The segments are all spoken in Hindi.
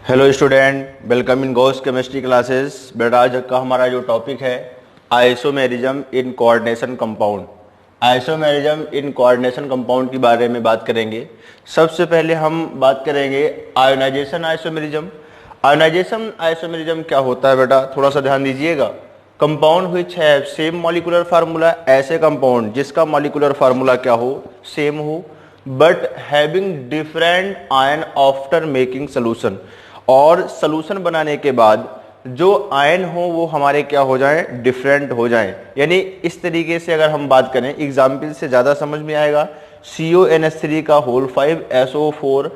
Hello student, welcome in goes chemistry classes. बेटा आज का हमारा जो टॉपिक है isomerism in coordination compound. Isomerism in coordination compound के बारे में बात करेंगे। सबसे पहले हम बात करेंगे आयोनाइजेशन आइसोमेरिज्म। आयोनाइजेशन आइसोमेरिज्म क्या होता है बेटा, थोड़ा सा ध्यान दीजिएगा। Compound which have same molecular formula, ऐसे कंपाउंड जिसका मॉलिक्यूलर फार्मूला क्या हो, सेम हो, but having different ion after making solution, और सोल्यूशन बनाने के बाद जो आयन हो वो हमारे क्या हो जाए, डिफरेंट हो जाए। यानी इस तरीके से अगर हम बात करें, एग्जाम्पल से ज़्यादा समझ में आएगा। CONH3 का होल 5 SO4,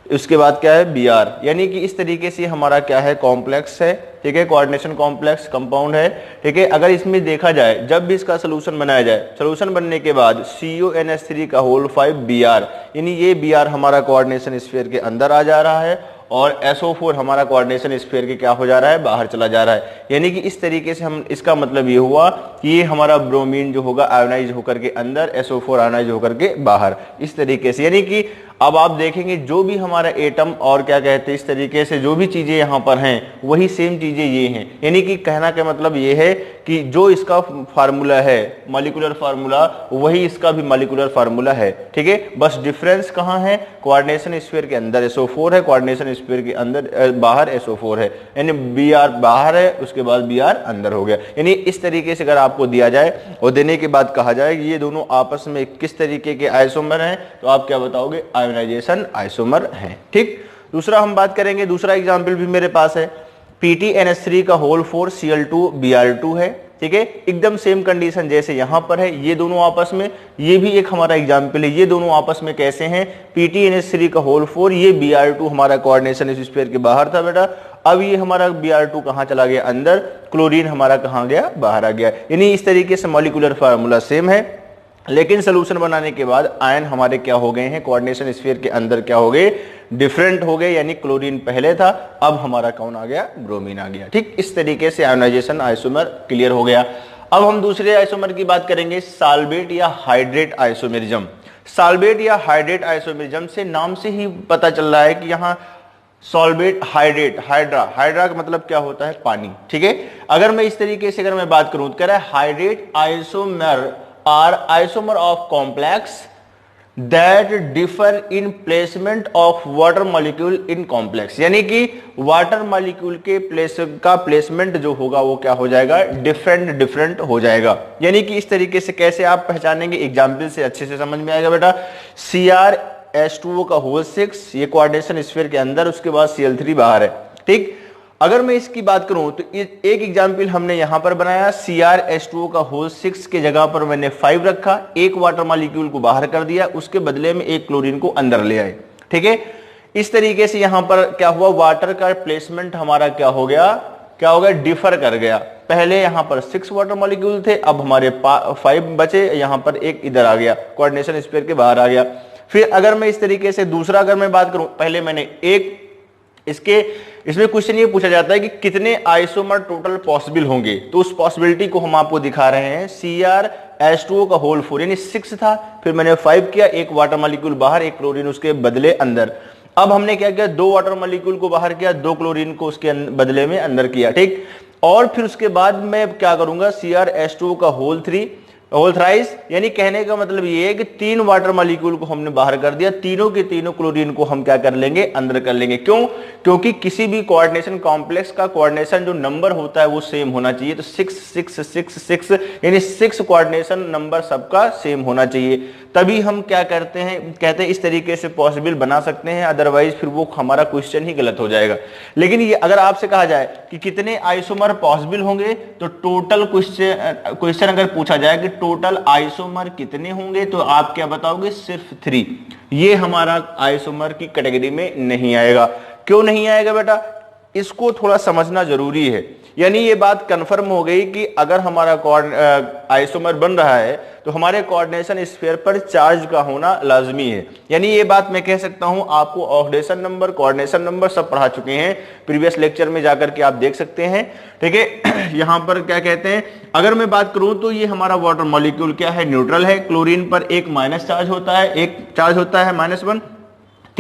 उसके बाद क्या है Br, यानी कि इस तरीके से हमारा क्या है, कॉम्प्लेक्स है, ठीक है, कोऑर्डिनेशन कॉम्प्लेक्स कंपाउंड है, ठीक है। अगर इसमें देखा जाए, जब भी इसका सोल्यूशन बनाया जाए, सोल्यूशन बनने के बाद CONH3 का होल 5 Br, यानी ये Br हमारा कोऑर्डिनेशन स्फीयर के अंदर आ जा रहा है और SO4 हमारा कोऑर्डिनेशन स्फीयर के क्या हो जा रहा है, बाहर चला जा रहा है। यानी कि इस तरीके से हम, इसका मतलब ये हुआ कि ये हमारा ब्रोमीन जो होगा आयोनाइज होकर के अंदर, SO4 आयोनाइज होकर के बाहर, इस तरीके से। यानी कि अब आप देखेंगे जो भी हमारा एटम और क्या कहते हैं, इस तरीके से जो भी चीजें यहाँ पर हैं वही सेम चीजें ये हैं। यानी कि कहना का मतलब ये है कि जो इसका फार्मूला है, मॉलिक्यूलर फार्मूला, वही इसका भी मॉलिक्यूलर फार्मूला है, ठीक है। बस डिफरेंस कहाँ है, कोऑर्डिनेशन स्फीयर के अंदर SO4 है, कोऑर्डिनेशन स्फीयर के अंदर बाहर SO4 है। यानी Br बाहर है, उसके बाद Br अंदर हो गया। यानी इस तरीके से अगर आपको दिया जाए और देने के बाद कहा जाए कि ये दोनों आपस में किस तरीके के आइसोमर हैं, तो आप क्या बताओगे, आयोनाइजेशन आइसोमर हैं, ठीक। दूसरा हम बात करेंगे, दूसरा एग्जाम्पल भी मेरे पास है, PTNH3 का होल 4 Cl2Br2 है, ठीक है। एकदम सेम कंडीशन जैसे यहां पर है, ये दोनों आपस में, ये भी एक हमारा एग्जाम्पल है, ये दोनों आपस में कैसे हैं, PTNH3 का होल 4, ये Br2 हमारा कोऑर्डिनेशन स्फीयर के बाहर था बेटा, अब ये हमारा Br2 कहां चला गया, अंदर, क्लोरीन हमारा कहां गया, बाहर आ गया। यानी इस तरीके से मॉलिक्यूलर फार्मूला सेम है, लेकिन सोल्यूशन बनाने के बाद आयन हमारे क्या हो गए हैं, कोऑर्डिनेशन स्फीयर के अंदर क्या हो गए, डिफरेंट हो गए। यानी क्लोरीन पहले था, अब हमारा कौन आ गया, ब्रोमीन आ गया, ठीक। इस तरीके से आयोनाइजेशन आइसोमर क्लियर हो गया। अब हम दूसरे आइसोमर की बात करेंगे, साल्वेट या हाइड्रेट आइसोमेरिज्म। साल्वेट या हाइड्रेट आइसोमेरिज्म से नाम से ही पता चल रहा है कि यहाँ सॉल्वेट, हाइड्रेट, हाइड्रा का मतलब क्या होता है, पानी, ठीक है। अगर मैं इस तरीके से अगर मैं बात करूं तो कह रहा है hydrate isomer are isomer of complex that differ in placement of water molecule in complex। यानी कि वाटर मॉलिक्यूल के प्लेसमेंट जो होगा वो क्या हो जाएगा, डिफरेंट हो जाएगा। यानी कि इस तरीके से कैसे आप पहचानेंगे, एग्जाम्पल से अच्छे से समझ में आएगा बेटा। CrH2O का होल 6, ये कोऑर्डिनेशन स्फीयर के अंदर, उसके बाद Cl3 बाहर है, ठीक। अगर मैं इसकी बात करूं तो एक एग्जाम्पल हमने यहां पर बनाया, CrH2O का होल 6 के जगह पर मैंने 5 रखा, एक वाटर मॉलिक्यूल को बाहर कर दिया, उसके बदले में एक क्लोरीन को अंदर ले आए, ठीक है। इस तरीके से यहां पर क्या हुआ, वाटर का प्लेसमेंट हमारा क्या हो गया, डिफर कर गया। पहले यहां पर 6 वाटर मॉलिक्यूल थे, अब हमारे 5 बचे, यहां पर एक इधर आ गया, कोऑर्डिनेशन स्फीयर के बाहर आ गया। फिर अगर मैं इस तरीके से दूसरा अगर मैं बात करूं, पहले मैंने एक, इसमें क्वेश्चन ये पूछा जाता है कि कितने आइसोमर टोटल पॉसिबल होंगे, तो उस पॉसिबिलिटी को हम आपको दिखा रहे हैं। CrH2O का होल 4 यानी 6 था, फिर मैंने 5 किया, एक वाटर मॉलिक्यूल बाहर, एक क्लोरीन उसके बदले अंदर। अब हमने क्या किया, 2 वाटर मॉलिक्यूल को बाहर किया, 2 क्लोरीन को उसके बदले में अंदर किया, ठीक। और फिर उसके बाद मैं क्या करूंगा, CrH2O का होल 3, होल थ्राइस, यानी कहने का मतलब ये है कि 3 वाटर मॉलिक्यूल को हमने बाहर कर दिया, तीनों के तीनों क्लोरीन को हम क्या कर लेंगे, अंदर कर लेंगे। क्यों, क्योंकि किसी भी कोऑर्डिनेशन कॉम्प्लेक्स का कोऑर्डिनेशन जो नंबर होता है वो सेम होना चाहिए। तो 6 6 6 6 यानी 6 कोऑर्डिनेशन नंबर सबका सेम होना चाहिए, तभी हम क्या करते हैं, कहते हैं इस तरीके से पॉसिबल बना सकते हैं, अदरवाइज फिर वो हमारा क्वेश्चन ही गलत हो जाएगा। लेकिन ये अगर आपसे कहा जाए कि कितने आइसोमर पॉसिबल होंगे, तो टोटल क्वेश्चन अगर पूछा जाए कि टोटल आइसोमर कितने होंगे, तो आप क्या बताओगे, सिर्फ 3। ये हमारा आइसोमर की कैटेगरी में नहीं आएगा। क्यों नहीं आएगा बेटा, इसको थोड़ा समझना जरूरी है। यानी ये बात कंफर्म हो गई कि अगर हमारा आइसोमर बन रहा है तो हमारे कोऑर्डिनेशन स्फीयर पर चार्ज का होना लाजमी है। यानी ये बात मैं कह सकता हूं, आपको ऑक्सीडेशन नंबर, कोऑर्डिनेशन नंबर सब पढ़ा चुके हैं, प्रीवियस लेक्चर में जाकर के आप देख सकते हैं, ठीक है। यहां पर क्या कहते हैं, अगर मैं बात करूं तो ये हमारा वाटर मॉलिक्यूल क्या है, न्यूट्रल है। क्लोरीन पर एक माइनस चार्ज होता है, एक चार्ज होता है -1,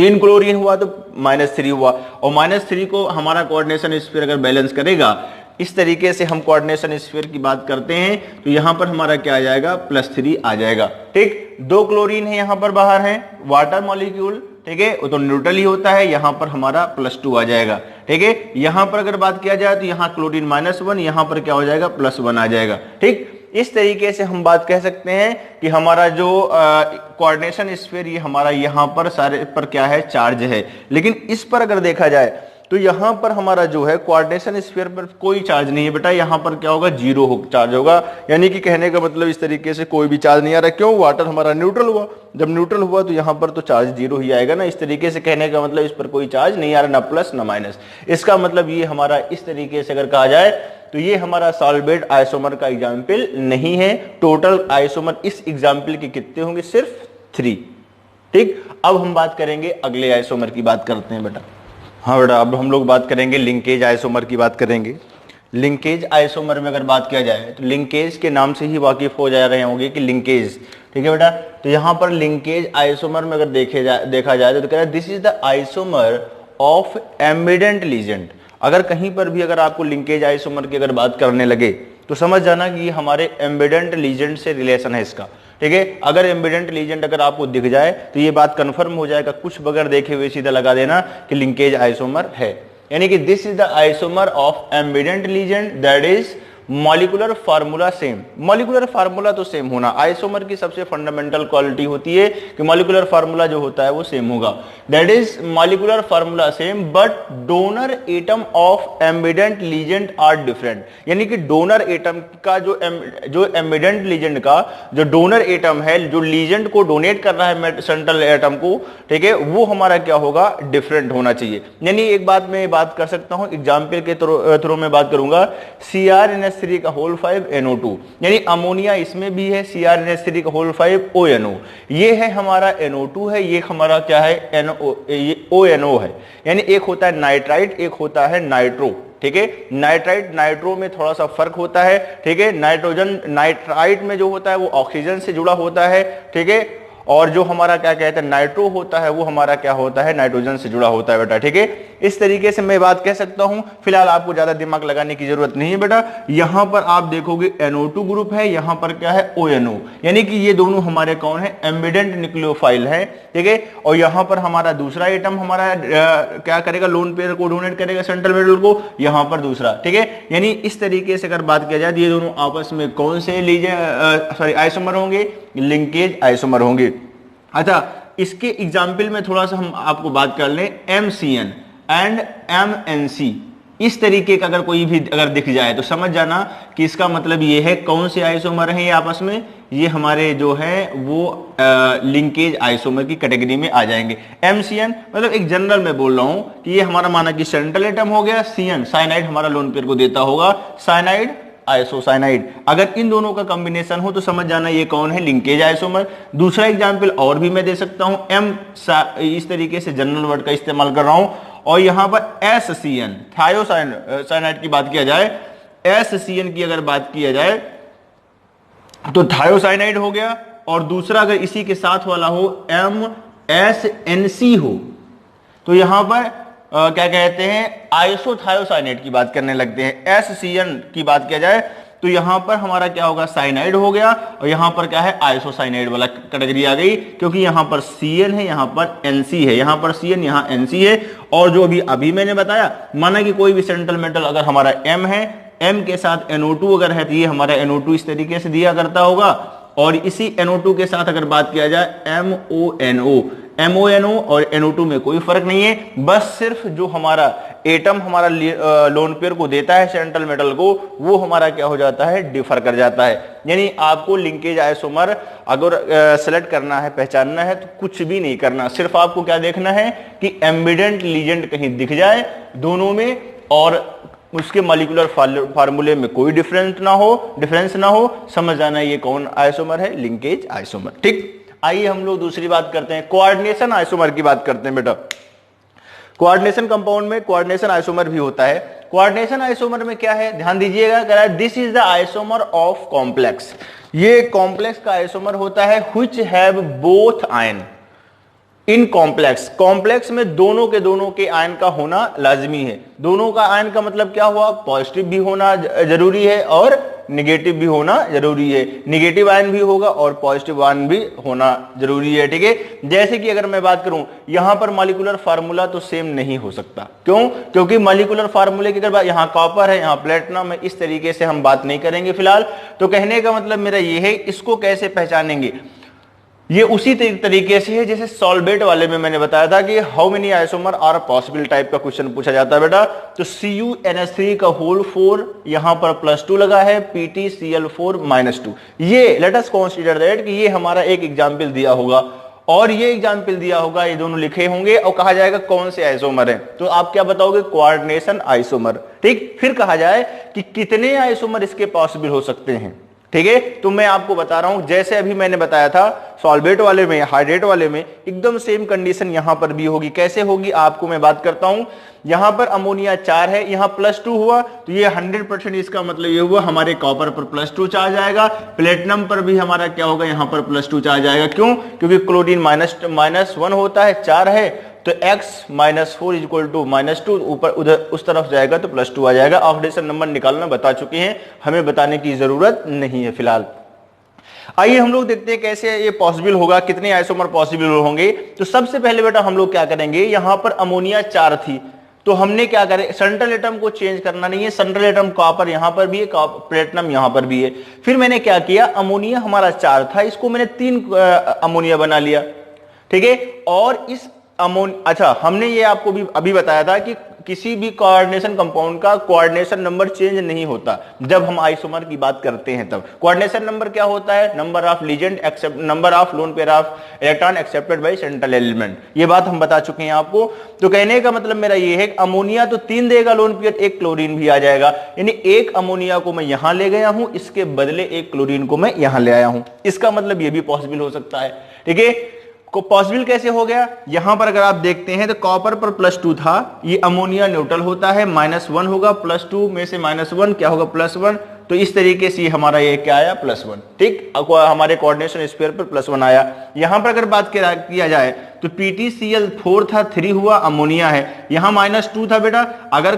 3 क्लोरीन हुआ तो -3 हुआ, और -3 को हमारा कोऑर्डिनेशन स्फीयर अगर बैलेंस करेगा, इस तरीके से हम कोऑर्डिनेशन स्फीयर की बात करते हैं, तो यहां पर हमारा क्या आ जाएगा, +3 आ जाएगा। ठीक, 2 क्लोरीन है यहां पर बाहर है, वाटर मॉलिक्यूल, ठीक है, वो तो न्यूट्रल ही होता है, यहां पर हमारा +2 आ जाएगा। ठीक है, यहां पर अगर बात किया जाए तो यहां क्लोरीन -1, यहां पर क्या हो जाएगा, +1 आ जाएगा। ठीक, इस तरीके से हम बात कह सकते हैं कि हमारा जो कोऑर्डिनेशन स्फीयर ये हमारा यहां पर सारे पर क्या है, चार्ज है। लेकिन इस पर अगर देखा जाए तो यहां पर हमारा जो है कोऑर्डिनेशन स्फीयर पर कोई चार्ज नहीं है बेटा, यहां पर क्या होगा, 0 चार्ज होगा। यानी कि कहने का मतलब इस तरीके से कोई भी चार्ज नहीं आ रहा। क्यों, वाटर हमारा न्यूट्रल हुआ, जब न्यूट्रल हुआ तो यहां पर तो चार्ज 0 ही आएगा ना। इस तरीके से कहने का मतलब इस पर कोई चार्ज नहीं आ रहा, ना प्लस ना माइनस। इसका मतलब ये हमारा इस तरीके से अगर कहा जाए तो ये हमारा सॉल्वेट आइसोमर का एग्जाम्पल नहीं है। टोटल आइसोमर इस एग्जाम्पल के कितने होंगे, सिर्फ 3। ठीक, अब हम बात करेंगे अगले आइसोमर की बात करते हैं बेटा। हाँ बेटा, अब हम लोग बात करेंगे लिंकेज आइसोमर की बात करेंगे। लिंकेज आइसोमर में अगर बात किया जाए तो लिंकेज के नाम से ही वाकिफ हो जा रहे होंगे कि लिंकेज, ठीक है बेटा। तो यहाँ पर लिंकेज आइसोमर में अगर देखा जाए तो कह रहा है this is the isomer of ambident legend. अगर कहीं पर भी अगर आपको लिंकेज आइसोमर की अगर बात करने लगे तो समझ जाना कि ये हमारे एम्बिडेंट लीजेंड से रिलेशन है इसका। ठीक है, अगर एम्बिडेंट लीजेंड अगर आपको दिख जाए तो ये बात कंफर्म हो जाएगा, कुछ बगैर देखे हुए सीधा लगा देना कि लिंकेज आइसोमर है। यानी कि this is the isomer of ambident legend, that is molecular formula same. Molecular formula तो सेम होना, आइसोमर की सबसे फंडामेंटल क्वालिटी होती है कि मॉलिक्यूलर फार्मूला जो होता है वो सेम होगा। That is molecular formula same but donor atom of ambident ligand are different. यानी कि डोनर एटम का जो एम्बिडेंट लीजेंड का जो डोनर एटम है, जो लीजेंड को डोनेट कर रहा है सेंट्रल एटम को, ठीक है, वो हमारा क्या होगा, डिफरेंट होना चाहिए। यानी एक बात मैं बात कर सकता हूं, एग्जाम्पल के थ्रू में बात करूंगा, CrNH3 का होल 5 NO2, यानी अमोनिया इसमें भी है, CrNH3 का होल 5 ONO। ये है हमारा NO2 है, ये हमारा क्या है, ये ONO है। यानी एक होता है नाइट्राइट, एक होता है नाइट्रो। ठीक है, नाइट्राइट नाइट्रो में थोड़ा सा फर्क होता है। ठीक है, नाइट्रोजन नाइट्राइट में जो होता है वो ऑक्सीजन से जुड़ा होता है। ठीक है, और जो हमारा क्या कहते हैं नाइट्रो होता है वो हमारा क्या होता है, नाइट्रोजन से जुड़ा होता है बेटा। ठीक है, इस तरीके से मैं बात कह सकता हूं। फिलहाल आपको ज्यादा दिमाग लगाने की जरूरत नहीं है बेटा। यहां पर आप देखोगे NO2 ग्रुप है, यहां पर क्या है, ONO। यानी कि ये दोनों हमारे कौन है, एम्बिडेंट न्यूक्लियोफाइल है। ठीक है, और यहां पर हमारा दूसरा एटम हमारा क्या करेगा, लोन पेयर को डोनेट करेगा सेंट्रल मेटल को, यहां पर दूसरा। ठीक है, यानी इस तरीके से अगर बात किया जाए ये दोनों आपस में कौन से आइसोमर होंगे, लिंकेज आइसोमर होंगे। अच्छा, इसके एग्जाम्पल में थोड़ा सा हम आपको बात कर लें, MCN एंड MNC। इस तरीके का अगर कोई भी अगर दिख जाए तो समझ जाना कि इसका मतलब ये है कौन से आइसोमर हैं ये आपस में, ये हमारे जो है वो लिंकेज आइसोमर की कैटेगरी में आ जाएंगे। MCN मतलब एक जनरल में बोल रहा हूं कि ये हमारा माना कि सेंट्रल एटम हो गया, CN साइनाइड हमारा लोन पेयर को देता होगा, साइनाइड आइसोसाइनाइड। अगर इन दोनों का कॉम्बिनेशन हो तो समझ जाना ये कौन है, लिंकेज आइसोमर। दूसरा एग्जांपल और भी मैं दे सकता हूं, इस तरीके से जनरल वर्ड का इस्तेमाल कर रहा हूं। और यहां पर SCN थायोसाइनाइड की बात किया जाए, SCN की अगर बात किया जाए तो थायोसाइनाइड हो गया, और दूसरा अगर इसी के साथ वाला हो MSNC हो तो यहां पर क्या कहते हैं, आइसोथायोसाइनेट की बात करने लगते हैं। SCN की बात किया जाए तो यहां पर हमारा क्या होगा, साइनाइड हो गया, और यहां पर क्या है, आइसोसाइनाइड वाला कैटेगरी आ गई, क्योंकि यहां पर CN है, यहां पर NC है, यहां पर CN यहां NC है। और जो अभी मैंने बताया, माना कि कोई भी सेंट्रल मेटल अगर हमारा M है, M के साथ NO2 अगर है तो ये हमारा NO2 इस तरीके से दिया करता होगा। और इसी NO2 के साथ अगर बात किया जाए MONO और NO2 में कोई फर्क नहीं है, बस सिर्फ जो हमारा एटम हमारा लोन पेयर को देता है सेंट्रल मेटल को, वो हमारा क्या हो जाता है, डिफर कर जाता है। यानी आपको लिंकेज आइसोमर अगर सेलेक्ट करना है, पहचानना है, तो कुछ भी नहीं करना, सिर्फ आपको क्या देखना है कि एम्बिडेंट लीजेंड कहीं दिख जाए दोनों में, और उसके मॉलिक्यूलर फार्मूले में कोई डिफरेंस ना हो, समझ जाना ये कौन आइसोमर है, लिंकेज आइसोमर। ठीक, आइए हम लोग दूसरी बात करते हैं, कोऑर्डिनेशन आइसोमर की बात करते हैं बेटा। कोऑर्डिनेशन कंपाउंड में कोऑर्डिनेशन आइसोमर भी होता है। कोऑर्डिनेशन आइसोमर में क्या है, ध्यान दीजिएगा, कह रहा है this is the isomer of complex. ये कॉम्प्लेक्स का आइसोमर होता है which have both ion. In complex, complex में दोनों के आयन का होना लाजमी है। दोनों का आयन का मतलब क्या हुआ, पॉजिटिव भी होना जरूरी है और निगेटिव भी होना जरूरी है। निगेटिव आयन भी होगा और पॉजिटिव आयन भी होना जरूरी है, ठीक है। जैसे कि अगर मैं बात करूं यहां पर मॉलिक्यूलर फार्मूला तो सेम नहीं हो सकता, क्यों, क्योंकि मॉलिक्यूलर फार्मूले की अगर बात, यहां कॉपर है यहां प्लेटिनम है, इस तरीके से हम बात नहीं करेंगे फिलहाल। तो कहने का मतलब मेरा ये है, इसको कैसे पहचानेंगे, ये उसी तरीके से है जैसे सॉल्वेट वाले में मैंने बताया था कि how many isomer are possible type का क्वेश्चन पूछा जाता है बेटा। तो CuNH3 का होल 4 यहां पर +2 लगा है, PtCl4 -2। ये लेट अस कंसीडर दैट कि ये हमारा एक एग्जांपल दिया होगा और ये एग्जांपल दिया होगा, ये दोनों लिखे होंगे और कहा जाएगा कौन से आइसोमर है, तो आप क्या बताओगे, कोऑर्डिनेशन आइसोमर, ठीक। फिर कहा जाए कि कितने आइसोमर इसके पॉसिबल हो सकते हैं, ठीक है। तो मैं आपको बता रहा हूं, जैसे अभी मैंने बताया था सॉल्वेट वाले में, हाइड्रेट वाले में एकदम सेम कंडीशन यहां पर भी होगी। कैसे होगी आपको मैं बात करता हूं। यहां पर अमोनिया 4 है, यहां +2 हुआ तो ये 100% इसका मतलब ये हुआ हमारे कॉपर पर +2 चार्ज आएगा, प्लेटिनम पर भी हमारा क्या होगा, यहां पर +2 चार्ज आएगा। क्यों, क्योंकि क्लोरीन -1 होता है, 4 है, तो x -4 = -2, ऊपर उधर उस तरफ जाएगा तो +2 आ जाएगा। ऑक्सीडेशन नंबर निकालना बता चुके हैं, हमें बताने की जरूरत नहीं है फिलहाल। आइए हम लोग देखते हैं कैसे ये पॉसिबल होगा, कितने आइसोमर पॉसिबल होंगे। तो सबसे पहले बेटा हम लोग क्या करेंगे, यहां पर अमोनिया 4 थी तो हमने क्या करें, सेंट्रल एटम को चेंज करना नहीं है। सेंट्रल एटम कॉपर यहां पर भी है, प्लेटिनम यहां पर भी है। फिर मैंने क्या किया, अमोनिया हमारा 4 था, इसको मैंने 3 अमोनिया बना लिया, ठीक है। और इस अच्छा, हमने ये आपको भी अभी बताया था कि किसी भी कोऑर्डिनेशन कंपाउंड का कोऑर्डिनेशन नंबर चेंज नहीं होता। जब हम आइसोमर की बात करते हैं तब कोऑर्डिनेशन नंबर क्या होता है, number of ligand accept number of lone pair of electron accepted by central element, ये बात हम बता चुके हैं आपको। तो कहने का मतलब मेरा ये है, अमोनिया तो 3 देगा लोन पेयर, 1 क्लोरीन भी आ जाएगा, यानी 1 अमोनिया को मैं यहां ले गया हूं, इसके बदले 1 क्लोरीन को मैं यहां ले आया हूं। इसका मतलब ये भी पॉसिबल हो सकता है, ठीक है। को पॉसिबल कैसे हो गया, यहां पर अगर आप देखते हैं तो कॉपर पर +2 था, ये अमोनिया न्यूट्रल होता है, -1 होगा, +2 में से -1 क्या होगा, +1। तो इस तरीके से हमारा ये क्या आया, +1, ठीक। हमारे कोऑर्डिनेशन स्फीयर पर +1 आया। यहां पर अगर बात किया जाए तो PtCl4 था, 3 हुआ, अमोनिया है, यहां -2 था बेटा। अगर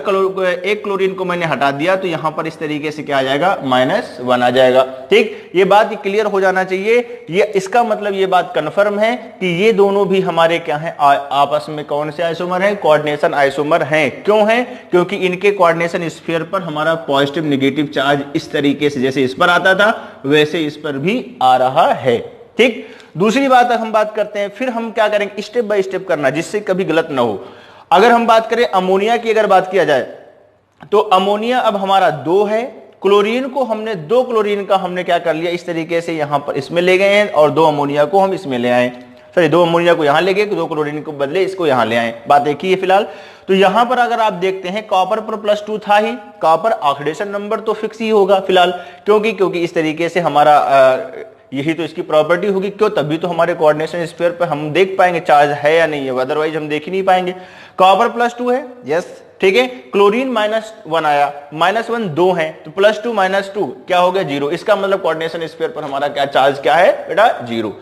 1 क्लोरीन को मैंने हटा दिया तो यहां पर इस तरीके से क्या आ जाएगा, -1 आ जाएगा, ठीक। ये बात क्लियर हो जाना चाहिए। ये इसका मतलब ये बात कंफर्म है कि ये दोनों भी हमारे क्या हैं, आपस में कौन से आइसोमर हैं, कोऑर्डिनेशन आइसोमर हैं। क्यों हैं, क्योंकि इनके कोऑर्डिनेशन स्फीयर पर हमारा पॉजिटिव निगेटिव चार्ज इस तरीके से जैसे इस पर आता था वैसे इस पर भी आ रहा है, ठीक। दूसरी बात हम बात करते हैं, फिर हम क्या करेंगे, स्टेप बाय स्टेप करना जिससे कभी गलत ना हो। अगर हम बात करें अमोनिया की, अगर बात किया जाए तो अमोनिया अब हमारा 2 है, क्लोरीन को हमने 2 क्लोरीन का हमने क्या कर लिया, इस तरीके से यहां पर इसमें ले गए हैं और 2 अमोनिया को हम इसमें ले आए, सॉरी 2 अमोनिया को यहां ले गए, 2 क्लोरीन को बदले इसको यहां ले आए, बात एक ही है फिलहाल। तो यहां पर अगर आप देखते हैं कॉपर पर +2 था ही, कॉपर ऑक्सीडेशन नंबर तो फिक्स ही होगा फिलहाल, क्योंकि इस तरीके से हमारा यही तो इसकी प्रॉपर्टी होगी, क्यों, तभी तो हमारे कोऑर्डिनेशन स्फीयर पर हम देख पाएंगे चार्ज है या नहीं है, अदरवाइज हम देख ही नहीं पाएंगे। कॉपर +2 है, यस, ठीक है। क्लोरीन -1 आया, -1 2 है, तो +2 -2 क्या हो गया, 0। इसका मतलब कोऑर्डिनेशन स्फीयर पर हमारा क्या चार्ज क्या है बेटा, 0।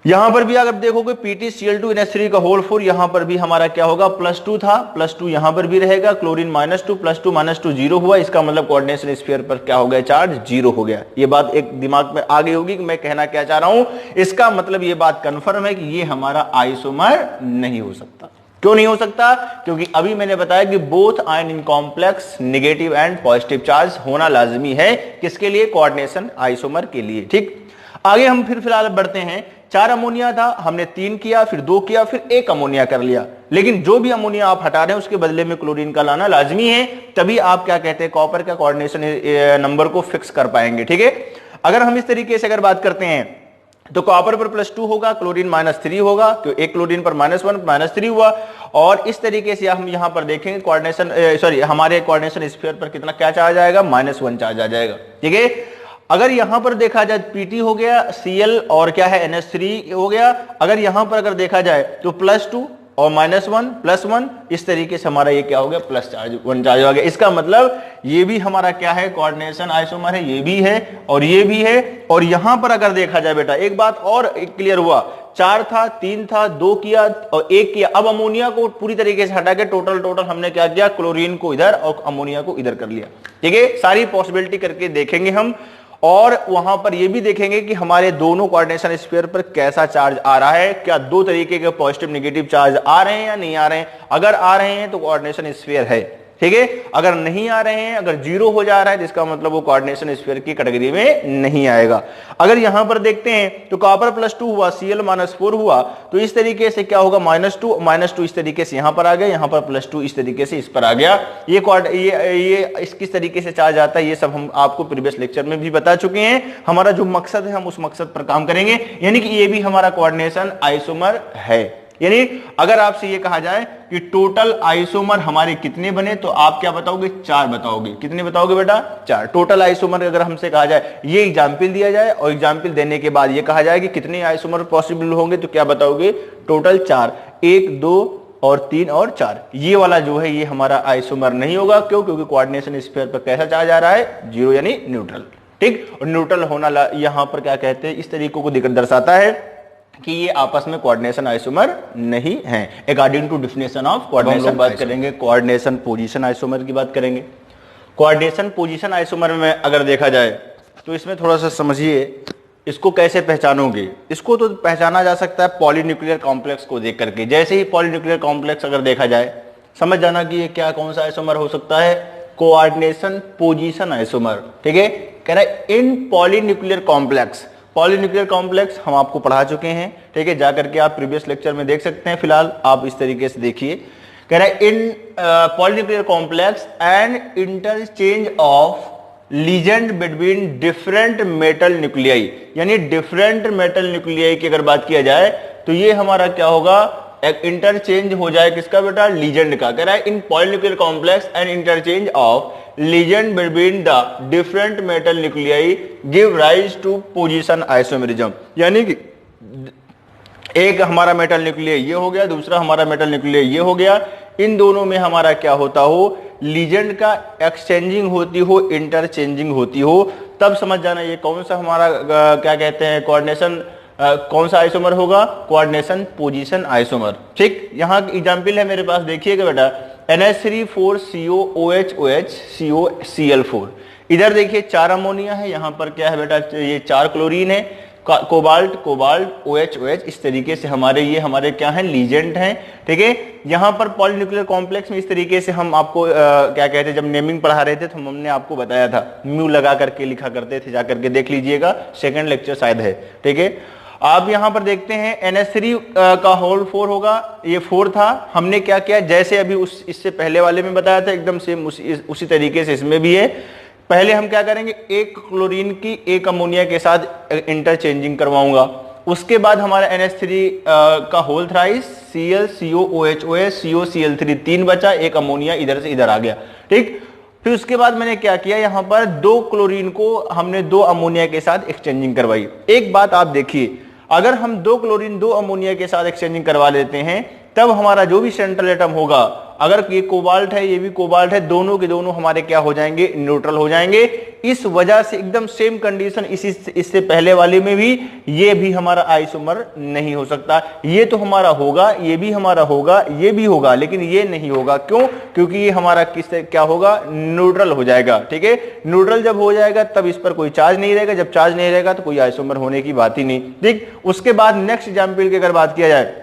यहां पर भी अगर देखोगे PtCl2NH3 का होल 4, यहां पर भी हमारा क्या होगा, +2 था, +2 यहां पर भी रहेगा, क्लोरीन -2 +2 -2 0 हुआ। इसका मतलब कोऑर्डिनेशन स्फीयर पर क्या हो गया, चार्ज 0 हो गया। ये बात एक दिमाग में आ गई होगी कि मैं कहना क्या चाह रहा हूं। इसका मतलब ये बात कंफर्म है कि ये हमारा आइसोमर नहीं हो सकता। क्यों नहीं हो सकता, क्योंकि अभी मैंने बताया कि both ion in complex negative and positive charge होना लाजमी है, किसके लिए, कोऑर्डिनेशन आइसोमर के लिए, ठीक। आगे हम फिर फिलहाल बढ़ते हैं। 4 अमोनिया था, हमने 3 किया, फिर 2 किया, फिर 1 अमोनिया कर लिया। लेकिन जो भी अमोनिया आप हटा रहे हैं उसके बदले में क्लोरीन का लाना लाजमी है, तभी आप क्या कहते हैं, कॉपर का कोऑर्डिनेशन नंबर को फिक्स कर पाएंगे, ठीक है। अगर हम इस तरीके से अगर बात करते हैं तो कॉपर पर +2 होगा, क्लोरीन -3 होगा, तो 1 क्लोरीन पर -1 -3 हुआ। और इस तरीके से हम यहां पर देखेंगे कोऑर्डिनेशन हमारे कोऑर्डिनेशन स्फीयर पर कितना क्या चार्ज आएगा, -1 चार्ज आ जाएगा, ठीक है। अगर यहां पर देखा जाए Pt हो गया, Cl और क्या है NH3 हो गया। अगर यहां पर अगर देखा जाए तो +2 और -1 +1, इस तरीके से हमारा ये क्या हो गया, प्लस चार्ज 1 चार्ज हो गया। इसका मतलब ये भी हमारा क्या है, कोऑर्डिनेशन आइसोमर है, ये भी है और ये भी है। और यहां पर अगर देखा जाए बेटा, एक बात और क्लियर हुआ, 4 था, 3 था, 2 किया और 1 किया। अब अमोनिया को पूरी तरीके से हटा के टोटल हमने क्या किया, क्लोरीन को इधर और अमोनिया को इधर कर लिया। ठीक है, सारी पॉसिबिलिटी करके देखेंगे हम, और वहां पर यह भी देखेंगे कि हमारे दोनों कोऑर्डिनेशन स्फीयर पर कैसा चार्ज आ रहा है, क्या दो तरीके के पॉजिटिव नेगेटिव चार्ज आ रहे हैं या नहीं आ रहे हैं। अगर आ रहे हैं तो कोऑर्डिनेशन स्फीयर है, ठीक है। अगर नहीं आ रहे हैं, अगर 0 हो जा रहा है तो इसका मतलब वो कोऑर्डिनेशन स्फीयर की कैटेगरी में नहीं आएगा। अगर यहां पर देखते हैं तो कॉपर +2 हुआ, Cl -4 हुआ, तो इस तरीके से क्या होगा, -2 इस तरीके से यहां पर आ गया, यहां पर +2 इस तरीके से इस पर आ गया। ये इस किस तरीके से चार्ज आता है, ये सब हम आपको प्रीवियस लेक्चर में भी बता चुके हैं। हमारा जो मकसद है हम उस मकसद पर काम करेंगे, यानी कि ये भी हमारा कोऑर्डिनेशन आइसोमर है। यानी अगर आपसे ये कहा जाए कि टोटल आइसोमर हमारे कितने बने, तो आप क्या बताओगे, 4 बताओगे। कितने बताओगे बेटा, 4 टोटल आइसोमर। अगर हमसे कहा जाए, ये एग्जाम्पल दिया जाए और एग्जाम्पल देने के बाद ये कहा जाए कि कितने आइसोमर पॉसिबल होंगे, तो क्या बताओगे, टोटल 4, 1 2 और 3 और 4। ये वाला जो है ये हमारा आइसोमर नहीं होगा। क्यों, क्योंकि कोऑर्डिनेशन स्फीयर पर कैसा चार्ज आ रहा है, 0 यानी न्यूट्रल। ठीक, और न्यूट्रल होना यहां पर क्या कहते हैं, इस तरीकों को दर्शाता है कि ये आपस में कोऑर्डिनेशन आइसोमर नहीं है, according to definition of coordination. हम बात करेंगे कोऑर्डिनेशन पोजीशन आइसोमर की बात करेंगे। कोऑर्डिनेशन पोजीशन आइसोमर में अगर देखा जाए तो इसमें थोड़ा सा समझिए, इसको कैसे पहचानोगे। इसको तो पहचाना जा सकता है पॉलीन्यूक्लियर कॉम्प्लेक्स को देख करके। जैसे ही पॉलीन्यूक्लियर कॉम्प्लेक्स अगर देखा जाए, समझ जाना कि ये क्या, कौन सा आइसोमर हो सकता है, कोऑर्डिनेशन पोजीशन आइसोमर। ठीक है, कह रहा है in polynuclear complex. Polynuclear complex हम आपको पढ़ा चुके हैं, ठीक है, जाकर के आप प्रीवियस लेक्चर में देख सकते हैं। फिलहाल आप इस तरीके से देखिए, कह रहा है in polynuclear complex and interchange of ligand between different metal nuclei. यानी डिफरेंट मेटल न्यूक्लियाई की अगर बात किया जाए तो ये हमारा क्या होगा, एक इंटरचेंज हो जाए किसका बेटा, लीजेंड का। कह रहा है in polynuclear complex and interchange of ligand between the different metal nuclei give rise to position isomerism. यानी कि एक हमारा मेटल न्यूक्लियाई ये हो गया, दूसरा हमारा मेटल न्यूक्लियाई ये हो गया, इन दोनों में हमारा क्या होता हो, लीजेंड का एक्सचेंजिंग होती हो, इंटरचेंजिंग होती हो, तब समझ जाना ये कौन सा हमारा क्या कहते हैं, कोऑर्डिनेशन कौन सा आइसोमर होगा, कोऑर्डिनेशन पोजीशन आइसोमर। ठीक, यहां एग्जांपल है मेरे पास, देखिएगा बेटा, NH3 4COOH COCl4। इधर देखिए 4 अमोनिया है, यहां पर क्या है बेटा, ये 4 क्लोरीन है, कोबाल्ट OH इस तरीके से हमारे क्या हैं, लीजेंड हैं। ठीक है, यहां पर पॉलीन्यूक्लियर कॉम्प्लेक्स में इस तरीके से हम आपको क्या कहते हैं, जब नेमिंग पढ़ा रहे थे तो हमने आपको बताया था, म्यू लगा करके लिखा करते थे, जाकर के देख लीजिएगा, सेकंड लेक्चर शायद है। ठीक है, आप यहां पर देखते हैं NH3 का होल 4 होगा, ये 4 था। हमने क्या किया, जैसे अभी इससे पहले वाले में बताया था, एकदम सेम उसी तरीके से इसमें भी है। पहले हम क्या करेंगे, एक क्लोरीन की एक अमोनिया के साथ इंटरचेंजिंग करवाऊंगा। उसके बाद हमारा NH3 का whole thrice Cl COOH COCl3 3 बचा, एक अमोनिया इधर से इधर आ गया। ठीक, फिर उसके बाद मैंने क्या किया, यहां पर 2 क्लोरीन को हमने 2 अमोनिया के साथ एक्सचेंजिंग करवाई। एक बात आप देखिए, अगर हम 2 क्लोरीन 2 अमोनिया के साथ एक्सचेंजिंग करवा लेते हैं, तब हमारा जो भी सेंट्रल एटम होगा, अगर ये कोबाल्ट है ये भी कोबाल्ट है, दोनों के दोनों हमारे क्या हो जाएंगे, न्यूट्रल हो जाएंगे। इस वजह से एकदम सेम कंडीशन इससे पहले वाले में भी, ये भी हमारा आइसोमर नहीं हो सकता। ये तो हमारा होगा, ये भी हमारा होगा, ये भी होगा, लेकिन ये नहीं होगा। क्यों, क्योंकि ये हमारा किससे क्या होगा, न्यूट्रल हो जाएगा। ठीक है, न्यूट्रल जब हो जाएगा तब इस पर कोई चार्ज नहीं रहेगा, जब चार्ज नहीं रहेगा तो कोई आइसोमर होने की बात ही नहीं। ठीक, उसके बाद नेक्स्ट एग्जांपल की अगर बात किया जाए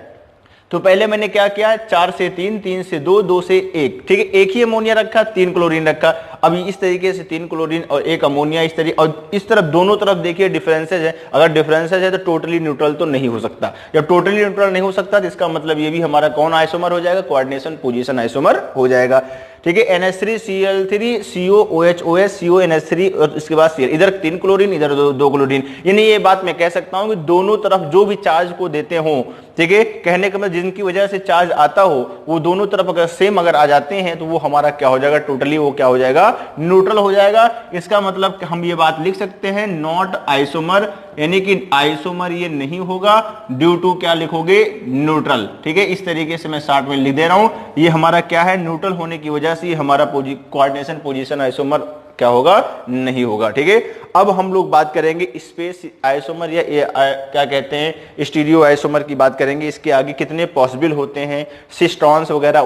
तो पहले मैंने क्या किया, 4 से 3, 3 से 2, 2 से 1। ठीक है, एक ही अमोनिया रखा, 3 क्लोरीन रखा। अभी इस तरीके से 3 क्लोरीन और 1 अमोनिया इस तरीके, और इस तरफ दोनों तरफ देखिए डिफरेंसेज है। अगर डिफरेंसेज है तो टोटली न्यूट्रल तो नहीं हो सकता। जब टोटली न्यूट्रल नहीं हो सकता तो इसका मतलब ये भी हमारा कौन आइसोमर हो जाएगा, कोऑर्डिनेशन पोजीशन आइसोमर हो जाएगा। ठीक है, NH3Cl3 COOH CONH3 और इसके बाद Cl, इधर 3 क्लोरीन इधर 2 क्लोरीन। यानी ये बात मैं कह सकता हूं कि दोनों तरफ जो भी चार्ज को देते हो, ठीक है, कहने का मतलब जिनकी वजह से चार्ज आता हो वो दोनों तरफ अगर सेम अगर आ जाते हैं तो वो हमारा क्या हो जाएगा, टोटली वो क्या हो जाएगा, न्यूट्रल हो जाएगा। इसका मतलब हम ये बात लिख सकते हैं नॉट आइसोमर, यानी कि आइसोमर ये नहीं होगा, ड्यू टू क्या लिखोगे, न्यूट्रल। ठीक है, इस तरीके से मैं शॉर्ट में लिख दे रहा हूं, ये हमारा क्या है, न्यूट्रल होने की वजह से हमारा कोऑर्डिनेशन पोजीशन आइसोमर क्या होगा, नहीं होगा। ठीक है, अब हम लोग बात करेंगे स्पेस आइसोमर या क्या कहते हैं, स्टीरियो आइसोमर की बात करेंगे। इसके आगे कितने पॉसिबल होते हैं, सिस्टॉन्स वगैरह